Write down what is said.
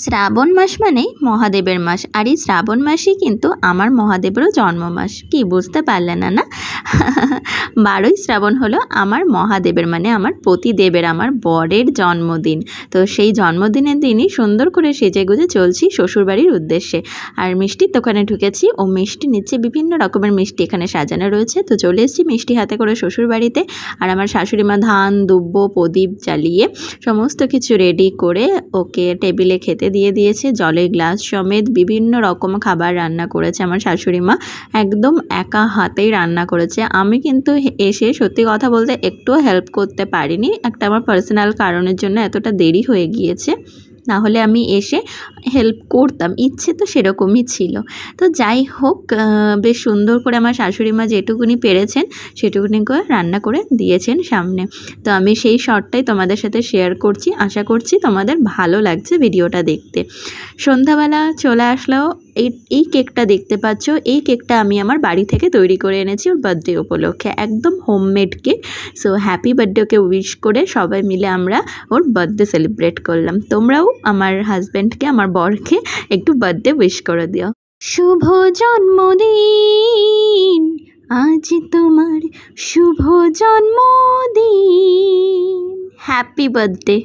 শ্রাবণ মাস মানেই মহাদেবের মাস, আর এই শ্রাবণ মাসেই কিন্তু আমার মহাদেবেরও জন্ম মাস। কি বুঝতে পারলে না? না 12ই শ্রাবণ হলো আমার মহাদেবের মানে আমার পতিদেবের, আমার বরের জন্মদিন। তো সেই জন্মদিনের দিনই সুন্দর করে সেজেগুজে চলছি শ্বশুরবাড়ির উদ্দেশ্যে। আর মিষ্টির দোকানে ঢুকেছি, ও মিষ্টি নিচ্ছে, বিভিন্ন রকমের মিষ্টি এখানে সাজানো রয়েছে। তো চলে এসেছি মিষ্টি হাতে করে শ্বশুরবাড়িতে। আর আমার শাশুড়ি মা ধান দুব্ব প্রদীপ জ্বালিয়ে সমস্ত কিছু রেডি করে ওকে টেবিলে খেতে দিয়ে দিয়েছে। জলের গ্লাস সমেত বিভিন্ন রকম খাবার রান্না করেছে আমার শাশুড়ি মা, একদম একা হাতেই রান্না করেছে। আমি কিন্তু এসে সত্যি কথা বলতে একটুও হেল্প করতে পারিনি, একটা আমার পার্সোনাল কারণের জন্য এতটা দেরি হয়ে গিয়েছে, না হলে আমি এসে হেল্প করতাম, ইচ্ছে তো সেরকমই ছিল। তো যাই হোক, বেশ সুন্দর করে আমার শাশুড়ি মা যেটুকুনি পেরেছেন সেটুকুনি করে রান্না করে দিয়েছেন সামনে। তো আমি সেই শটটাই তোমাদের সাথে শেয়ার করছি, আশা করছি তোমাদের ভালো লাগছে ভিডিওটা দেখতে। সন্ধ্যাবেলা চলে আসলেও এই কেকটা দেখতে পাচ্ছ, এই কেকটা আমি আমার বাড়ি থেকে তৈরি করে এনেছি ওর বার্থডে উপলক্ষে, একদম homemade cake. So happy birthday ওকে উইশ করে সবাই মিলে আমরা ওর বার্থডে সেলিব্রেট করলাম। তোমরাও আমার হাজব্যান্ডকে, আমার বরকে একটু বার্থডে উইশ করে দিও। শুভ জন্মদিন, আজ তোমার শুভ জন্মদিন, হ্যাপি বার্থডে।